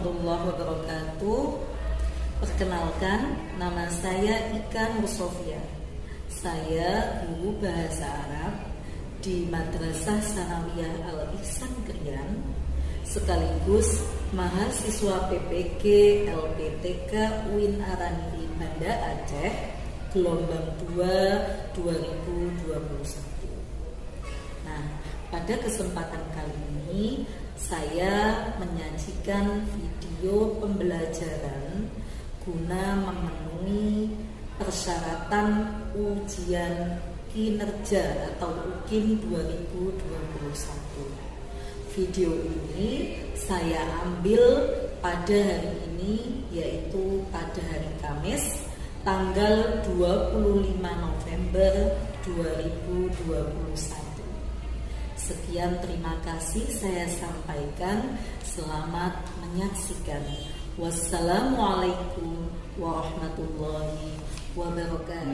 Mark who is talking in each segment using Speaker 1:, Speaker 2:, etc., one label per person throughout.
Speaker 1: warahmatullahi wabarakatuh. Perkenalkan, nama saya Ika Nur Sofia. Saya guru bahasa Arab di Madrasah Sanawiyah Al-Ihsan Krian, sekaligus mahasiswa PPG LPTK UIN Arani Banda Aceh gelombang 2 2021. Nah, pada kesempatan kali ini saya menyajikan video pembelajaran guna memenuhi persyaratan ujian kinerja atau UKIN 2021. Video ini saya ambil pada hari ini, yaitu pada hari Kamis tanggal 25 November 2021. Sekian, terima kasih saya sampaikan. Selamat menyaksikan. Wassalamualaikum warahmatullahi wabarakatuh.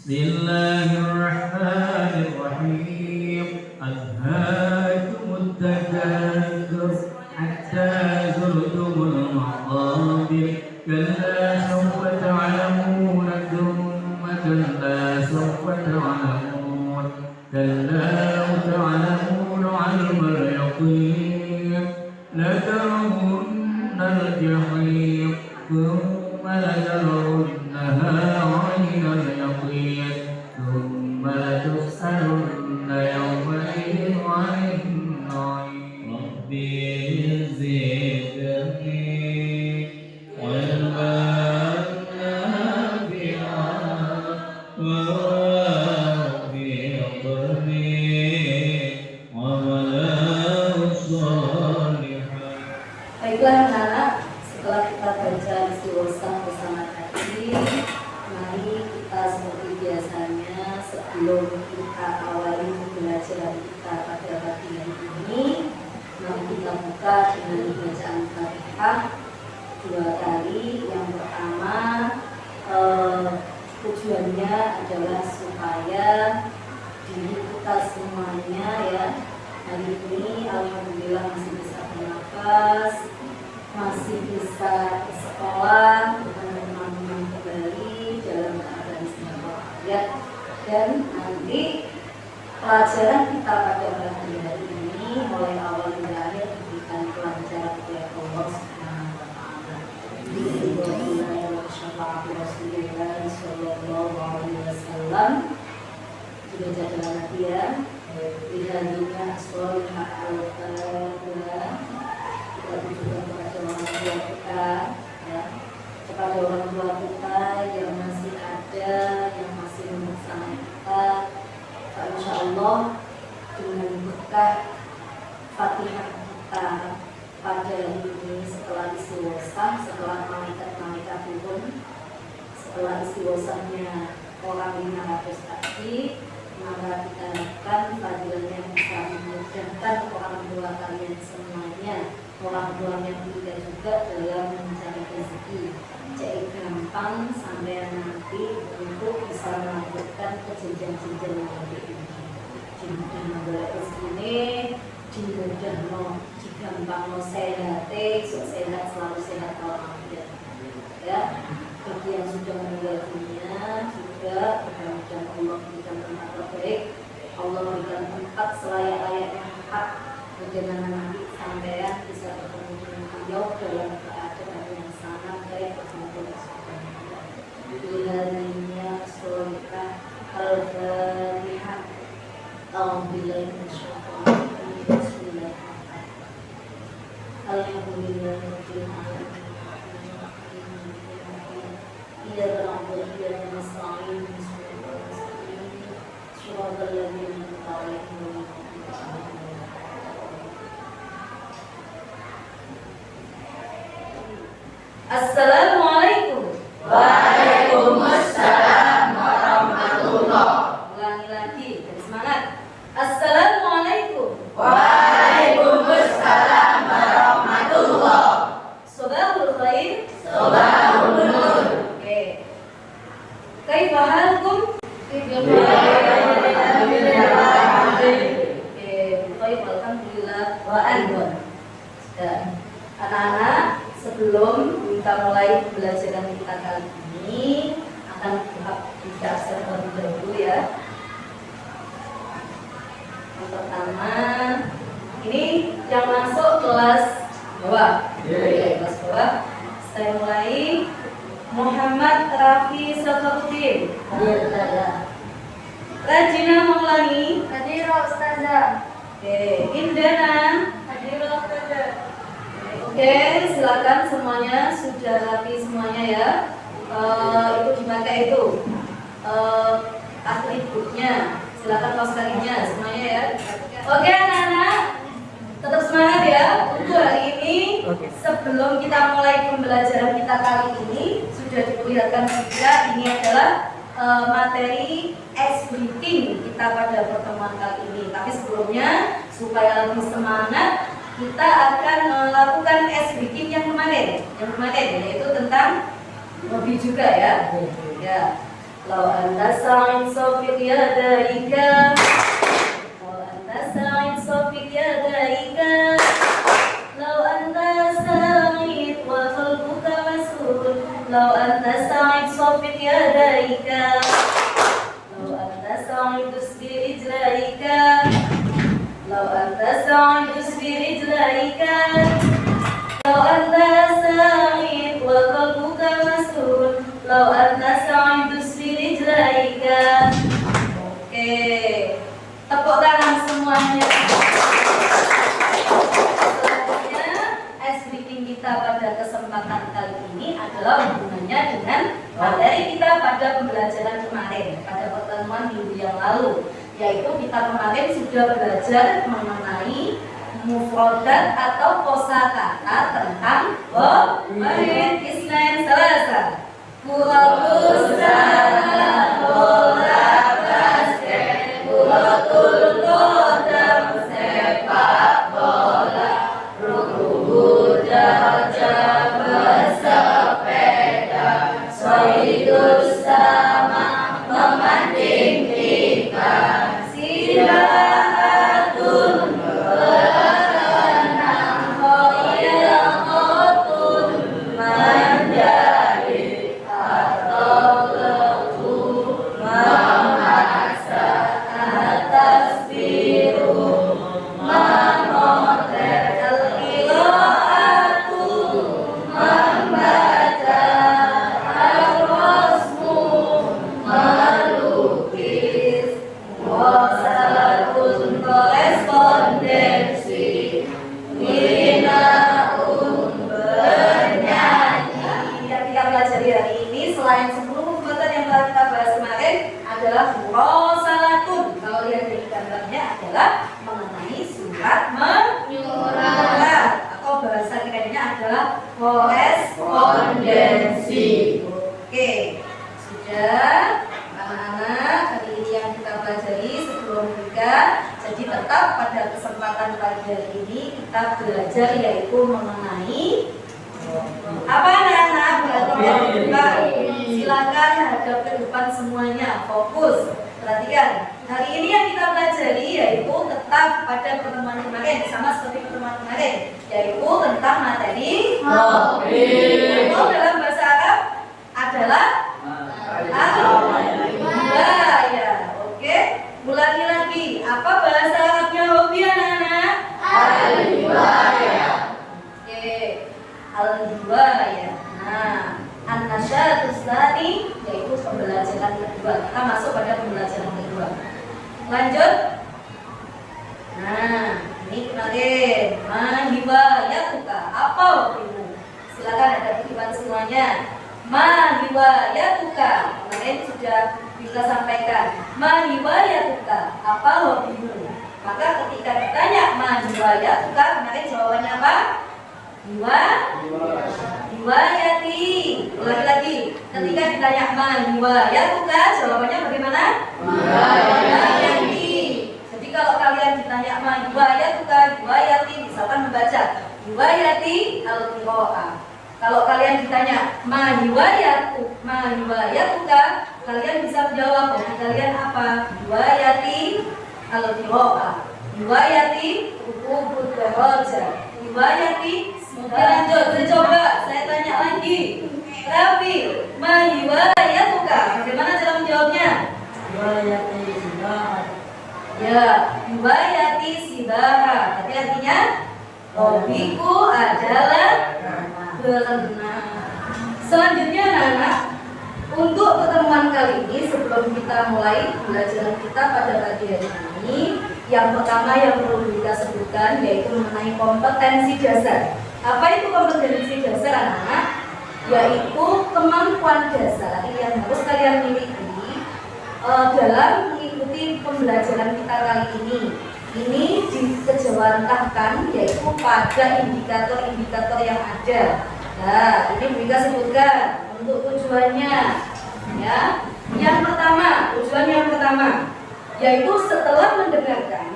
Speaker 2: Bismillahirrahmanirrahim. Alhaakumut takatsur hatta zurtumul maqabir. Kalla sawfa ta'lamun thumma kalla sawfa ta'lamun. Kalla law ta'lamun 'ilmal yaqin la tarawunnal jahim thumma la tarawunnaha 'ainal yaqin thumma la tus'alunna yawma'idhin 'anil na'im. Rabbi zidni ilman nafi'an wa rabbi ighfirli 'amalan shalihan.
Speaker 3: Baiklah anak-anak, setelah kita baca istighosah bersama tadi, mari kita seperti biasanya sebelum kita awali pembelajaran kita pada pagi hari ini, mari kita buka dengan bacaan Fatihah 2 kali. Yang pertama, tujuannya adalah supaya diri kita semuanya ya hari ini alhamdulillah masih bisa bernafas, masih bisa sekolah dengan teman-teman kembali dalam keadaan sehat walafiat, dan nanti pelajaran kita pada pagi hari ini mulai awal hingga akhir diberikan kelancaran oleh Allah Subhanahu wa taala. Bismillahirrahmanirrahim. Sallallahu alaihi wasallam. Sudah jaga lagi ya. Bihadinya sholihah al-fatihah. Kita tujukan kepada orang tua kita ya, kepada orang tua kita yang masih ada, yang masih bersama kita. Insya Allah dengan berkah Fatihah kita pada hari ini, setelah istighosah, setelah malaikat turun, setelah istighosahnya orang 500 tadi, maka kita harapkan fadilahnya bisa memudahkan orang tua kalian semuanya, orang tua yang tidak juga dalam mencari rezeki, jadi gampang sampai nanti untuk bisa melanjutkan ke jenjang-jenjang yang lebih tinggi. Dimudah menggolek rezeki ini, dimudah digampang sehat, sehat selalu sehat walafiat. Ya, bagi yang sudah meninggal dunia juga mudah-mudahan Allah berikan tempat terbaik, Allah berikan tempat selayak-layaknya hak, bagaimana nanti sampean bisa bertemu dengan beliau dalam keadaan yang sangat baik berkumpul subhanallah. Bilhadinya sholihah al-fatihah. A'udzubillahi minasyaitonir rajim. Bismillahirrahmanirrahim. Alhamdulillahirabbil alamin. Iyyaka na'budu wa iyyaka nasta'in. Shiratal ladzina an'amta 'alaihim. Assalamualaikum.
Speaker 4: Waalaikumsalam.
Speaker 3: baik, alhamdulillah wa alhamdulillah. Dan anak-anak, sebelum kita mulai pembelajaran kita kali ini akan kita absen terlebih dahulu ya. Yang pertama, ini yang masuk kelas bawah. Ya, kelas bawah. Saya mulai. Muhammad Rafi Safaruddin. Ya. Rajina Maulani.
Speaker 4: Hadir Ustazah.
Speaker 3: Oke, Indana.
Speaker 4: Hadir Ustazah.
Speaker 3: Oke, silakan semuanya sudah rapi semuanya ya. Itu dipakai itu atributnya. Silakan kaos kakinya semuanya ya. Oke anak-anak, tetap semangat ya. Untuk hari ini, sebelum kita mulai pembelajaran kita kali ini, sudah diperlihatkan juga ini adalah materi ice breaking kita pada pertemuan kali ini. Tapi sebelumnya, supaya lebih semangat, kita akan melakukan ice breaking yang kemarin, yaitu tentang hobi juga ya. Ya. Lau anta sa'id sofik yadaika, lau anta sa'id sofik yadaika, lau anta sa'id wa qalbuka mas'ul, lau anta sa'id sofik yadaika, lau anta sa'id usbi rijlaika, lau anta sa'id usbi rijlaika, lau anta sa'id wa qalbuka mas'ul, lau anta sa'id usbi rijlaika. Oke, tepuk tangan semuanya. Selanjutnya, ice breaking kita pada kesempatan kali ini adalah hubungannya dengan materi kita pada pembelajaran kemarin, pada pertemuan minggu yang lalu, yaitu kita kemarin sudah belajar mengenai mufrodat atau kosakata tentang wahid isnan salasa. Kuratul salam, bola basket, kuratul kodam, sepak bola, ruku jaja bersepeda, soidus sama memanding ikan, silahatun berenang, hoyakotun menjadi korespondensi. Oke, sudah anak-anak, hari ini yang kita pelajari sebelum nikah. Jadi tetap pada kesempatan pagi hari ini kita belajar yaitu mengenai apa anak-anak? Silakan hadap ke depan semuanya, fokus. Perhatikan, hari ini yang kita pelajari yaitu tetap pada pertemuan kemarin, sama seperti pertemuan kemarin, yaitu tentang materi hobi. Itu dalam bahasa Arab adalah al-hibaya. Oke, ulangi lagi. Apa bahasa Arabnya hobi anak-anak? Al-hibaya. Oke, al-hibaya. Nah, an-nasyatus tsani yaitu pembelajaran kedua. Kita masuk pada pembelajaran kedua. Lanjut. Nah, ini kemarin mahibaya-tuka. Apa hobimu? Silakan ada kehidupan semuanya. Mahibaya-tuka. Kemarin sudah kita sampaikan. Mahibaya-tuka. Apa hobimu? Maka ketika ditanya mahibaya-tuka, kemarin jawabannya apa? Hiwayati. Ulangi lagi. Ketika ditanya hiwayatuka, jawabannya bagaimana? Hiwayati. Jadi kalau kalian ditanya hiwayatuka, hiwayati, misalkan membaca hiwayati al-qiraah. Kalau kalian ditanya hiwayatuka, kalian bisa menjawab hobi kalian apa? Hiwayati al-qiraah. Riwayati rukubud daraja. Riwayati, lanjut, saya coba, saya tanya lagi. Rafi, ma riwayatuka? Bagaimana cara menjawabnya?
Speaker 1: Riwayati sibaha.
Speaker 3: Ya, riwayati sibaha. Tapi artinya hobiku adalah berenang. Selanjutnya anak-anak, untuk pertemuan kali ini sebelum kita mulai pembelajaran kita pada pagi hari ini, yang pertama yang perlu kita sebutkan yaitu mengenai kompetensi dasar. Apa itu kompetensi dasar anak-anak? Yaitu kemampuan dasar yang harus kalian miliki dalam mengikuti pembelajaran kita kali ini. Ini dikejawantahkan yaitu pada indikator-indikator yang ada. Nah, ini bisa sebutkan untuk tujuannya. Ya, tujuan yang pertama yaitu setelah mendengarkan,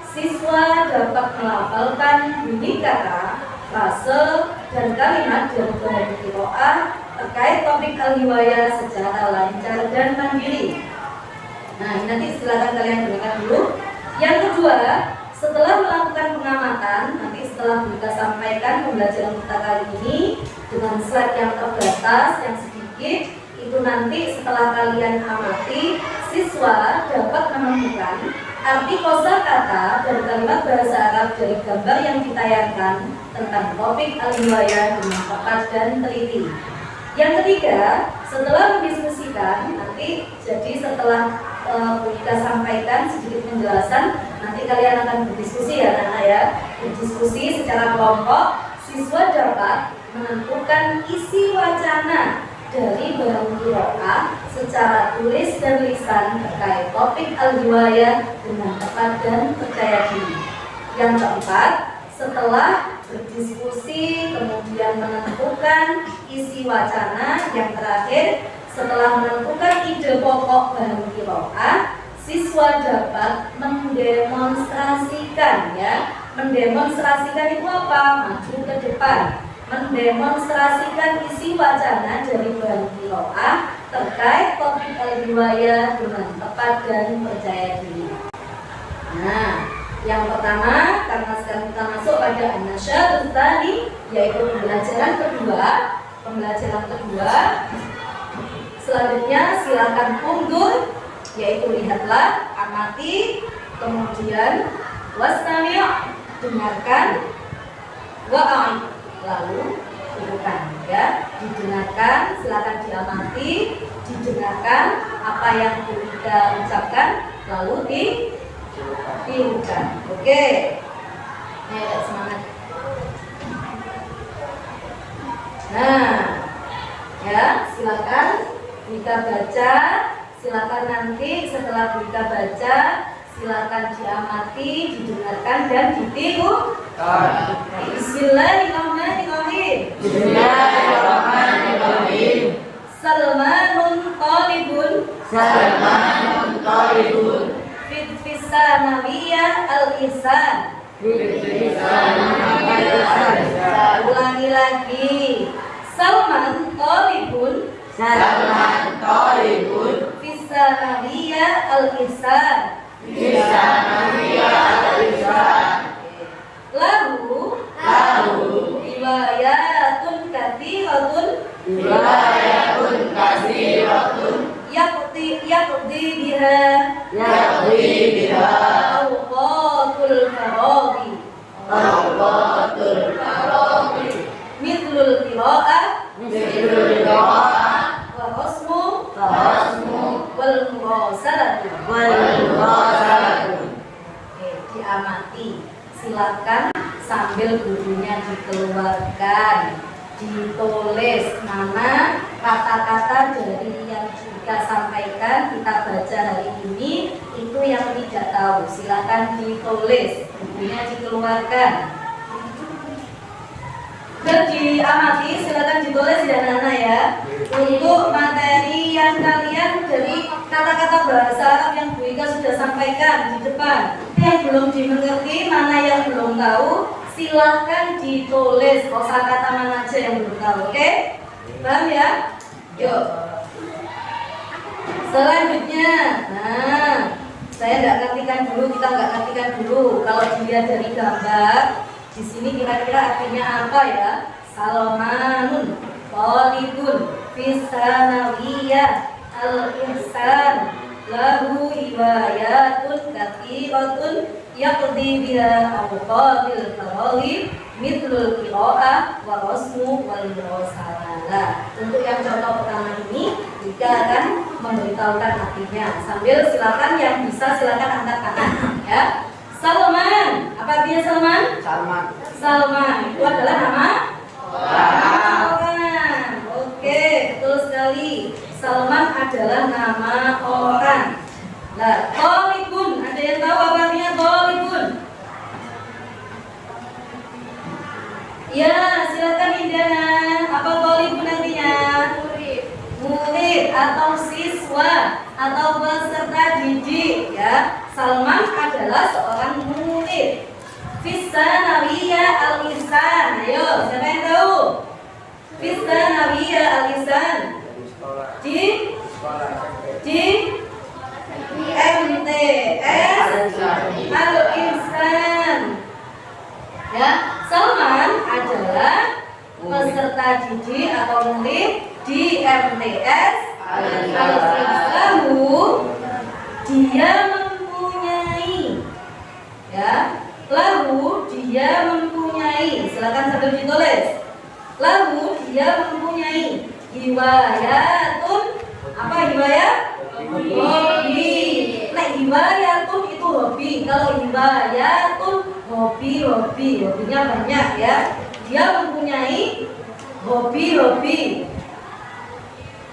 Speaker 3: siswa dapat melafalkan bunyi kata, frase, dan kalimat dari bahan qiraah terkait topik al-riwayah secara lancar dan mandiri. Nah, ini nanti silakan kalian dengarkan dulu. Yang kedua, setelah melakukan pengamatan, nanti setelah kita sampaikan pembelajaran kita kali ini dengan slide yang terbatas, yang sedikit, itu nanti setelah kalian amati, siswa dapat menemukan arti kosakata dan kalimat bahasa Arab dari gambar yang ditayangkan tentang topik al-riwayah dengan tepat dan teliti. Yang ketiga, setelah mendiskusikan, nanti jadi setelah kita sampaikan sedikit penjelasan, nanti kalian akan berdiskusi ya anak-anak ya. Berdiskusi secara kelompok, siswa dapat menentukan isi wacana dari bahan qiraah secara tulis dan lisan terkait topik al-riwayah dengan tepat dan percaya diri. Yang keempat, setelah berdiskusi kemudian menentukan isi wacana, yang terakhir setelah menentukan ide pokok bahan qiraah, siswa dapat mendemonstrasikan ya. Mendemonstrasikan itu apa? Maju ke depan. Mendemonstrasikan isi wacana dari bahan qiraah terkait topik al-riwayah dengan tepat dan percaya diri. Nah, yang pertama, karena sekarang kita masuk pada an-nasyadut tsani, yaitu pembelajaran kedua. Selanjutnya silakan undur, yaitu lihatlah, amati, kemudian wastami', dengarkan, wa'ai, lalu lakukan ya. Didengarkan, silakan diamati, didengarkan apa yang kita ucapkan, lalu diucapkan. Oke. Ayo semangat. Nah, ya, silakan kita baca, silakan nanti setelah kita baca, silakan diamati, didengarkan dan ditiru. Bismillahirrahmanirrahim.
Speaker 2: Bismillahirrahmanirrahim.
Speaker 3: Salmanun talibun Fis sanawiyah al-ihsan. Ulangi lagi. Salman talibun Fis sanawiyah al-ihsan. Lahu riwayatun katsiratun yaqdi biha awqatul faraghi mithlul qiraah wa rasmu wal murasalatu. Diamati, silakan sambil gurunya dikeluarkan, ditulis mana kata-kata dari yang kita sampaikan, kita baca hari ini itu yang tidak tahu, silakan ditulis, gurunya dikeluarkan dan diamati, silakan ditulis ya Nana ya. Untuk materi yang kalian dari kata-kata bahasa Arab yang Bu Ika sudah sampaikan di depan, yang belum dimengerti, mana yang belum tahu, silahkan ditulis kosakata mana aja yang belum tahu. Oke? Paham ya? Yuk. Selanjutnya, nah Saya nggak ngartikan dulu, kita nggak ngartikan dulu. Kalau dilihat dari gambar, di sini kira-kira artinya apa ya? Salmanun, Talibun, Fisanawiyah, Al-Ihsan, lahu ibayatun kathiratun yaqdi biha awqatil tarawih mitlul qira'ah wa rasmu wal mursalah. Untuk yang contoh pertama ini kita akan memberitahukan artinya. Sambil silakan yang bisa silakan angkat tangan ya. Salman, apa artinya Salman? Salman itu adalah nama orang. Oke, betul sekali. Salman adalah nama orang. Nah, Talibun, ada yang tahu apa artinya Talibun? Ya, silakan Indana. Apa Talibun artinya? Murid atau siswa atau peserta didik ya. Salman adalah seorang murid. Fisanawiyah al-Ihsan. Ayo, siapa yang tahu? Fisanawiyah al-Ihsan. Di MTS Al-Ihsan. Ya, Salman adalah peserta didik atau murid di MTS Al-Ihsan. Dia mempunyai ya, lalu dia mempunyai, silakan sambil ditulis. Lalu dia mempunyai hiwayatun, apa hiwayat? Hobi. Nah, hiwayatun itu hobi. Kalau hiwayatun hobinya banyak ya. Dia mempunyai hobi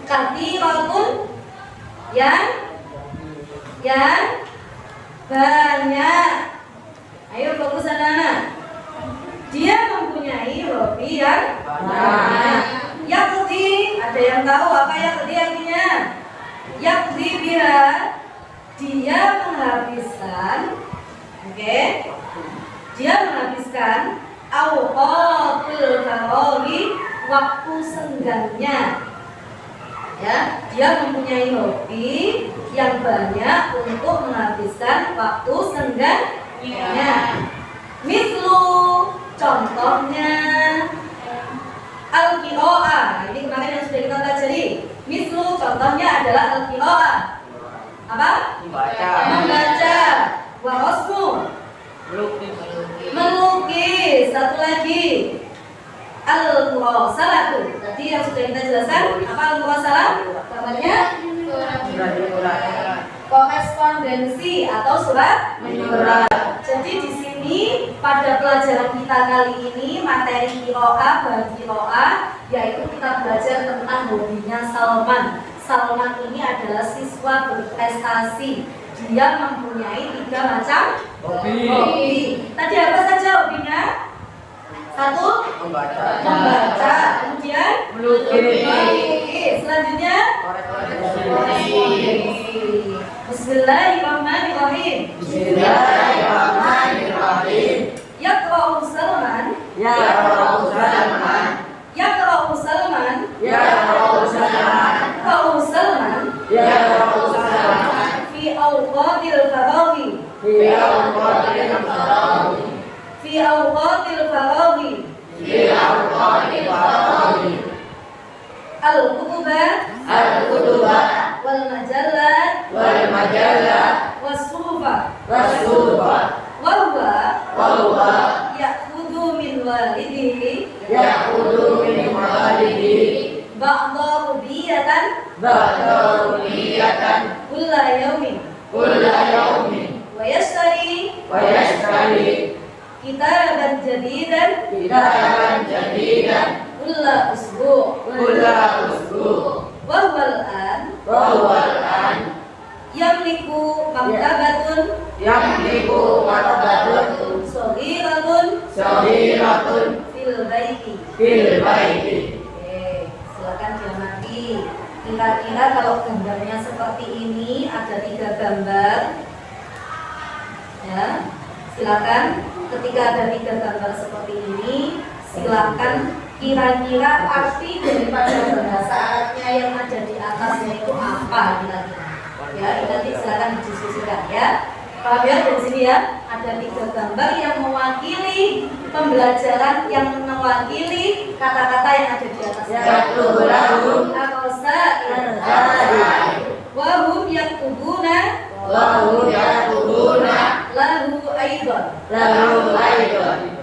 Speaker 3: kathiratun yang banyak. Ayo fokus anak-anak. Dia mempunyai hobi yang banyak. Yaqdi, ada yang tahu apa yaqdi artinya? Yaqdi biha, dia menghabiskan, oke? Dia menghabiskan awqatul farawi, waktu senggangnya. Ya, dia mempunyai hobi yang banyak untuk menghabiskan waktu senggangnya. Mislu, contohnya al-qira'ah. Ini kemarin yang sudah kita pelajari. Mislu, contohnya adalah al-qira'ah. Apa? Membaca. Wa rasmu, melukis. Satu lagi al-murasalah. Tadi yang sudah kita jelaskan. Apa al-murasalah? Namanya korespondensi atau surat menyurat. Jadi di sini pada pelajaran kita kali ini materi qiraah, bab qiraah, yaitu kita belajar tentang hobinya Salman. Salman ini adalah siswa berprestasi. Dia mempunyai 3 macam hobi. Tadi apa saja hobinya? 1. Membaca. Kemudian melukis. Selanjutnya Bismillahirrahmanirrahim. Yaqra'u Salman. Fi awqatil farawi. Al-kutuba wal majallat was-suhufa wa huwa ya'khudhu min walidihi ba'da rubiyatan kulla yawmin wa yashtari kitaban jadidan kulla usbu' wa huwa al-an yamliku maktabatun saghiratun fil baiti. Oke, silakan diamati. Kira-kira kalau gambarnya seperti ini, ada 3 gambar. Ya, silakan. Ketika ada 3 gambar seperti ini, silakan kira-kira arti daripada bahasa Arabnya yang ada di atasnya itu apa kira-kira? Ya, ini nanti silakan didiskusikan ya. Paham ya dari sini ya? Ada 3 gambar yang mewakili pembelajaran, yang mewakili kata-kata yang ada di atasnya.
Speaker 1: Yaktubulahum.
Speaker 3: Akosa wahum yaktubuna
Speaker 1: Wahum yaktubuna.
Speaker 3: lahu aidon
Speaker 1: Lahu aidon.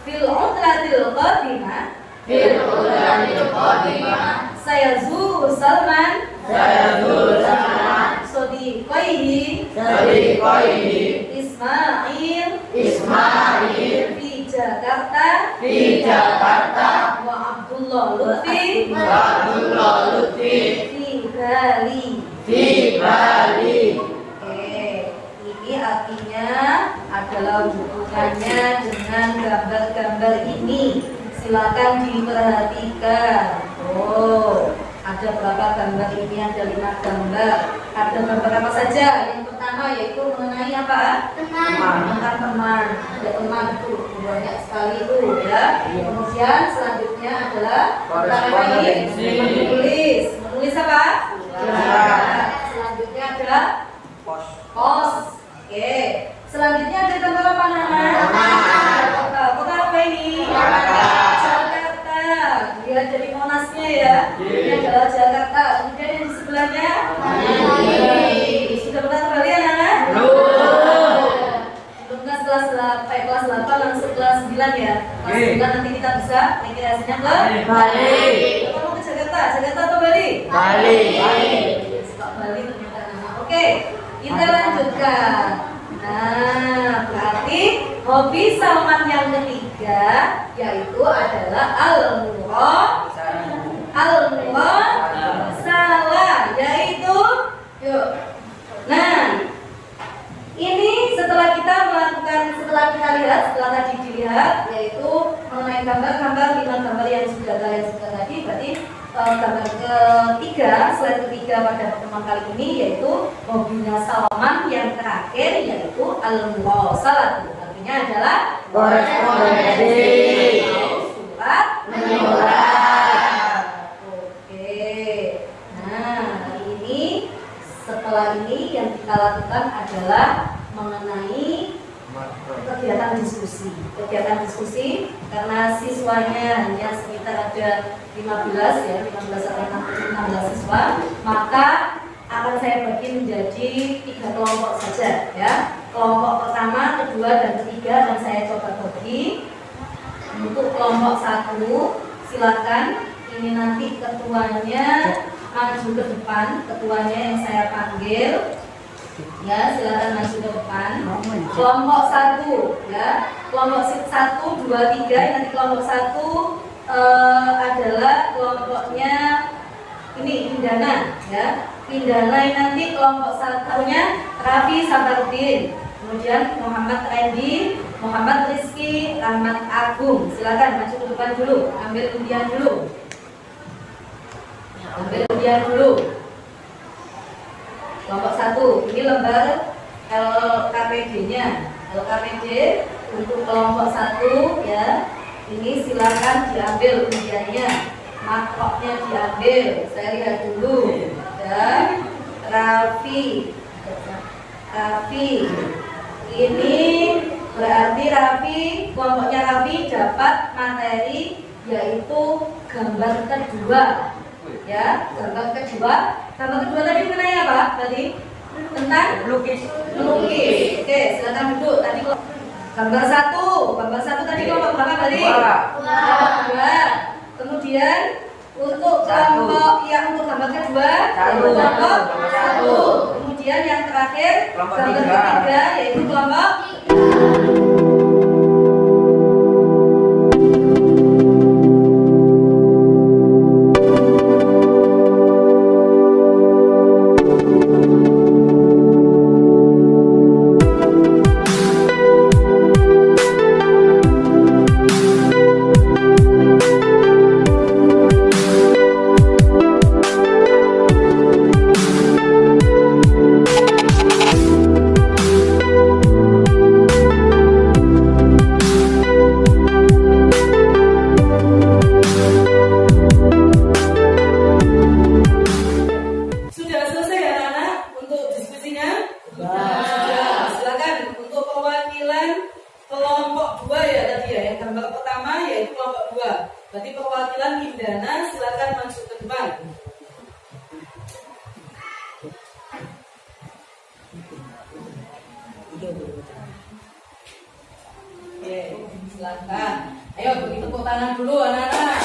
Speaker 3: fil utratil qadimah
Speaker 1: Fil udratil qadimah.
Speaker 3: sayazuru Salman
Speaker 1: Sayazuru Salman.
Speaker 3: sodiqaihi
Speaker 1: Sadiqaihi.
Speaker 3: Ismail
Speaker 1: Ismail.
Speaker 3: di Jakarta
Speaker 1: Di Jakarta.
Speaker 3: wa Abdullah Lutfi
Speaker 1: Wa Abdullah Lutfi.
Speaker 3: di Bali.
Speaker 1: Di Bali.
Speaker 3: Oke, ini artinya adalah hubungannya dengan gambar-gambar ini. Silakan diperhatikan. Oh, ada berapa gambar ini? Ada 5 gambar. Ada gambar apa saja? Yang pertama yaitu mengenai apa? Tentang teman. Ada teman itu banyak sekali itu ya. Kemudian selanjutnya adalah tentang apa ini? Menulis apa?
Speaker 1: Surat.
Speaker 3: Selanjutnya adalah pos. Oke. Selanjutnya ada gambar apa namanya? Kota. Kota apa ini? Jakarta. Dia jadi monasnya ya. Ini adalah Jakarta. Kemudian yang di sebelahnya? Sudah pernah kembali anak-anak? Belum kan kelas 8 langsung kelas 9 ya. Kelas 9 nanti kita bisa rekreasinya ke
Speaker 1: Bali.
Speaker 3: Kamu ke Jakarta? Jakarta atau Bali?
Speaker 1: Bali.
Speaker 3: Suka Bali ternyata anak. Oke, kita lanjutkan. Nah, berarti hobi Salman yang ketiga yaitu adalah salah, yaitu yuk. Nah, ini setelah kita lihat, setelah tadi dilihat yaitu mengenai gambar-gambar 5 gambar yang sudah kalian sudah tadi, berarti gambar ketiga, slide ketiga pada pertemuan kali ini yaitu hobinya Salman yang terakhir yaitu al-muwasalah. Artinya adalah
Speaker 1: Korespondensi.
Speaker 3: surat
Speaker 1: Menyurat.
Speaker 3: Oke. Nah, ini setelah ini yang kita lakukan adalah mengenai kegiatan diskusi karena siswanya hanya sekitar ada 15 ya, 15 sampai 16 siswa, maka akan saya bagi menjadi 3 kelompok saja ya. Kelompok pertama, kedua, dan ketiga akan saya coba bagi. Untuk kelompok 1 silakan ini nanti ketuanya maju ke depan, ketuanya yang saya panggil. Ya, silakan maju ke depan. Kelompok 1 ya. Kelompok 1, 2, 3. Nanti kelompok 1 adalah kelompoknya ini Indana ya. Indana nanti kelompok 1-nya Raffi Sabarudin. Kemudian Muhammad Randy, Muhammad Rizky, Rahmat Agung. Silakan maju ke depan dulu, ambil undian dulu. Kelompok 1, ini lembar LKPD-nya. LKPD untuk kelompok 1 ya. Ini silakan diambil undiannya. Makroknya diambil. Saya lihat dulu. Dan Raffi. Ini berarti Raffi, kelompoknya Raffi dapat materi yaitu gambar kedua. Ya, gambar kedua tadi mengenai apa tadi? Tentang melukis. Oke, silakan duduk. Tadi gambar 1 tadi kelompok berapa tadi? 2. Kemudian untuk kelompok yang untuk gambar kedua kelompok 1. Kemudian yang terakhir gambar ketiga yaitu kelompok
Speaker 5: kelompok 2 ya tadi ya. Yang gambar pertama yaitu kelompok 2. Berarti perwakilan Indana silakan maju ke depan. Oke, silakan. Ayo beri tepuk tangan dulu anak-anak.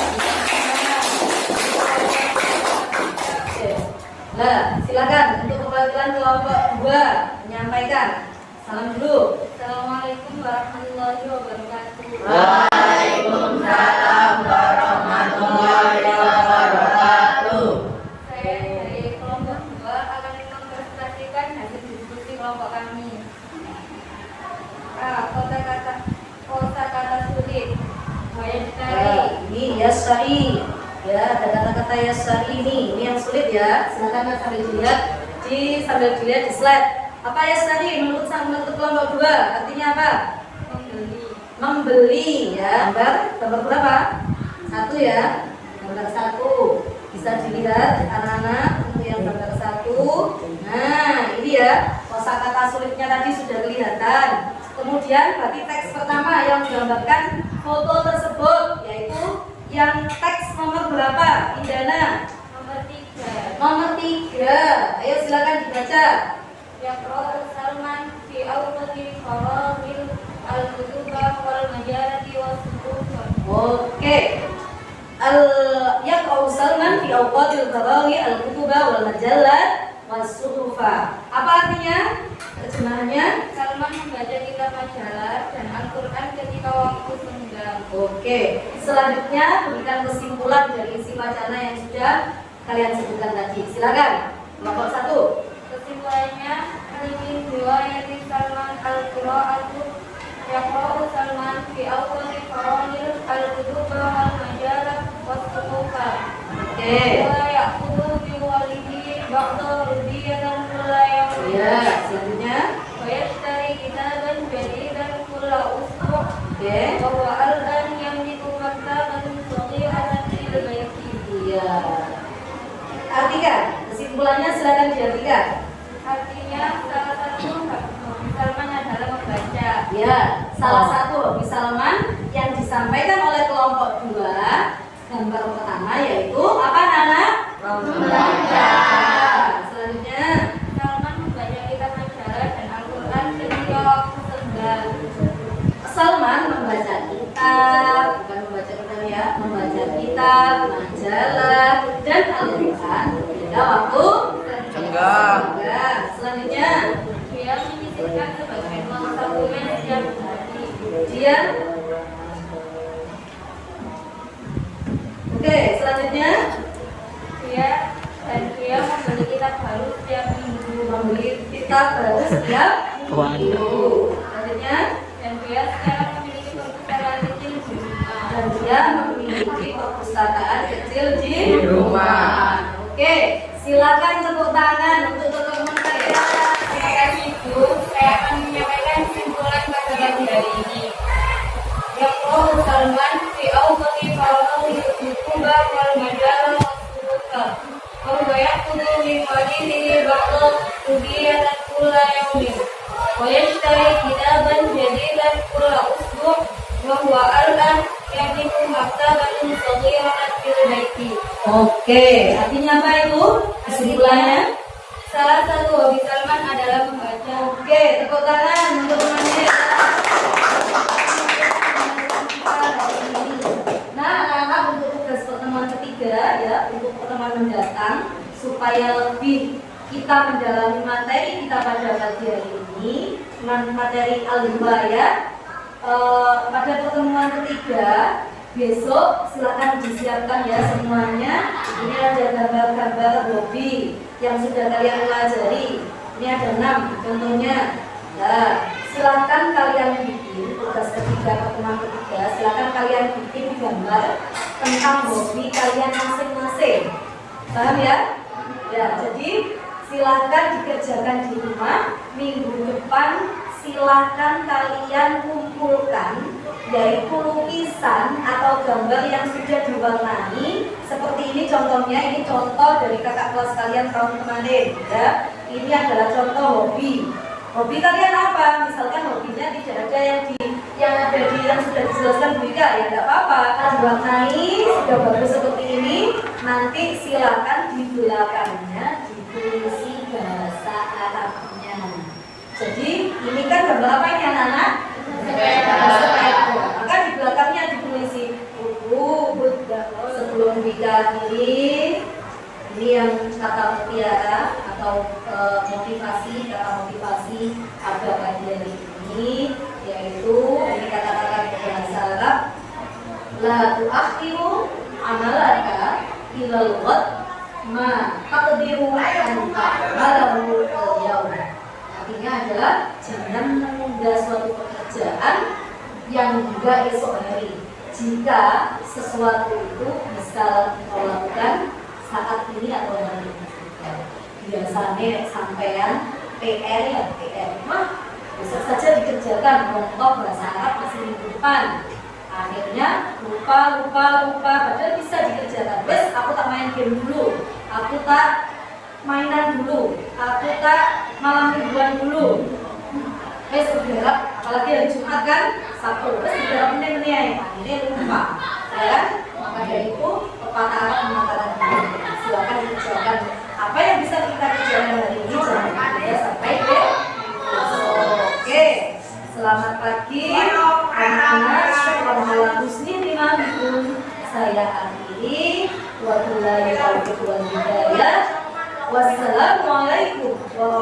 Speaker 5: Oke. Nah, silakan untuk perwakilan kelompok 2 menyampaikan. Salam dulu.
Speaker 4: Assalamualaikum warahmatullahi wabarakatuh.
Speaker 1: Waalaikumsalam warahmatullahi wabarakatuh.
Speaker 4: Saya dari kelompok 2 akan mempresentasikan hasil diskusi kelompok kami. Kosakata sulit.
Speaker 3: Ini yasari. Ya, ada kata-kata yasari ini yang sulit ya. Silakan sambil dilihat di slide. Apa yasari menurut kelompok 2 artinya apa? Membeli ya. Gambar berapa? 1 ya. Gambar 1. Bisa dilihat anak-anak untuk yang gambar 1. Nah, ini ya. Kosakata sulitnya tadi sudah kelihatan. Kemudian berarti teks pertama yang menggambarkan foto tersebut yaitu yang teks nomor berapa? Indana? Nomor 3. Ayo silakan dibaca.
Speaker 4: Yaqra'u Salman fi awqati faragil al-kutuba wal majalati was-suhuf.
Speaker 3: Oke. Yaqra'u Salman fi awqatil faraghi al-kutuba wal majallat was-suhufa. Apa artinya? Terjemahannya?
Speaker 4: Salman membaca kitab majalah dan Al-Quran ketika waktu senggang.
Speaker 3: Oke. Selanjutnya berikan kesimpulan dari isi wacana yang sudah kalian sebutkan tadi. Silakan. Kelompok 1.
Speaker 4: Kesimpulannya, min riwayati Salman al-qira'atu yaqra'u Salman fi awqati faragil al-kutuba wal majalah was-suhufa.
Speaker 3: Oke.
Speaker 4: Wa ya'khudhu bi walihi ba'da rudiyatan kulla yawmin.
Speaker 3: Ya, selanjutnya.
Speaker 4: Wa yashtari kitaban jadidan kulla usbu'.
Speaker 3: Oke.
Speaker 4: Wa huwa al-an yamliku maktaban saghiratan fil baiti.
Speaker 3: Iya. Artikan. Kesimpulannya silakan diartikan.
Speaker 4: Artinya salah satu Salman adalah membaca.
Speaker 3: Ya, salah satu hobi Salman yang disampaikan oleh kelompok 2 gambar pertama yaitu apa Nana? Membaca. Selanjutnya
Speaker 4: Salman membaca kitab majalah dan Al-Quran ketika waktu senggang.
Speaker 3: Salman membaca kitab, bukan membaca kitab ya, membaca kitab, majalah dan Al-Quran ketika waktu senggang. Selanjutnya
Speaker 4: Dia menyisihkan sebagian uang tabungan setiap hari.
Speaker 3: dia Oke, selanjutnya
Speaker 4: Dia membeli kitab baru setiap minggu.
Speaker 3: membeli kitab baru setiap minggu. Selanjutnya
Speaker 4: Dan dia sekarang memiliki perpustakaan kecil di rumah.
Speaker 3: dan dia memiliki perpustakaan kecil di rumah. Oke, silakan tepuk tangan untuk teman-teman saya.
Speaker 4: Terima kasih Bu. Saya akan menyampaikan kesimpulan pada pagi hari ini. Yaqra'u Salman fi awqati faragil al-kutuba wal majalah was-suhufa. Wa huwa ya'khudhu min walidihi ba'da rudiyatan kulla yawmin. Wa yashtari kitaban jadidan kulla usbu'. Wa huwa al-an yamliku maktaban saghiratan fil baiti.
Speaker 3: Oke, artinya apa itu? Kesimpulannya?
Speaker 4: Salah satu hobi Salman adalah membaca.
Speaker 3: Oke, tepuk tangan untuk temannya. Nah, anak-anak untuk tugas pertemuan ketiga ya, untuk pertemuan mendatang supaya lebih kita mendalami materi kita pada pagi hari ini, materi al-hidayah. Pada pertemuan ketiga besok silakan disiapkan ya semuanya. Ini ada gambar-gambar hobi yang sudah kalian pelajari. Ini ada 6 contohnya. Nah, silakan kalian bikin tugas ketiga pertemuan ketiga. Silakan kalian bikin gambar tentang hobi kalian masing-masing. Paham ya? Ya, jadi silakan dikerjakan di rumah. Minggu depan silakan kalian kumpulkan yaitu lukisan atau gambar yang sudah diwarnai seperti ini contohnya. Ini contoh dari kakak kelas kalian tahun kemarin ya. Ini adalah contoh hobi kalian apa, misalkan hobinya tidak ada yang ada di yang sudah dijelaskan Bu Ika ya nggak apa-apa. Kalau diwarnai sudah bagus seperti ini, nanti silakan di belakangnya ditulis bahasa Arabnya. Jadi ini kan gambar apa ini anak-anak? Sepeda. Maka di belakangnya ditulis buku sebelum Wika ini yang kata mutiara atau motivasi, kata motivasi ada kajian ini, yaitu ini kata-kata bahasa Arab, la tu'akhiru amalaka ilal ghad ma taqdiru an ta'malahu al-yawm. Artinya adalah jangan menunda suatu pekerjaan yang juga esok hari jika sesuatu itu bisa kau lakukan saat ini atau hari ini. Biasanya sampean PR ya PR mah besok saja dikerjakan, contoh bahasa Arab masih minggu depan. Akhirnya lupa padahal bisa dikerjakan. Wes aku tak main game dulu, aku tak mainan dulu, aku tak malam mingguan dulu. Wes bergerak, apalagi hari Jumat kan, Sabtu, wes bergerak meneh-meneh, akhirnya lupa. Ya, maka dari itu pepatah Arab mengatakan silakan dikerjakan apa yang bisa kita kerjakan hari ini, jangan kita sampai ke oke. Selamat pagi anak-anak, syukur ala husni timamikum. Saya akhiri, wabillahi taufiq wal hidayah. Wassalamualaikum warahmatullahi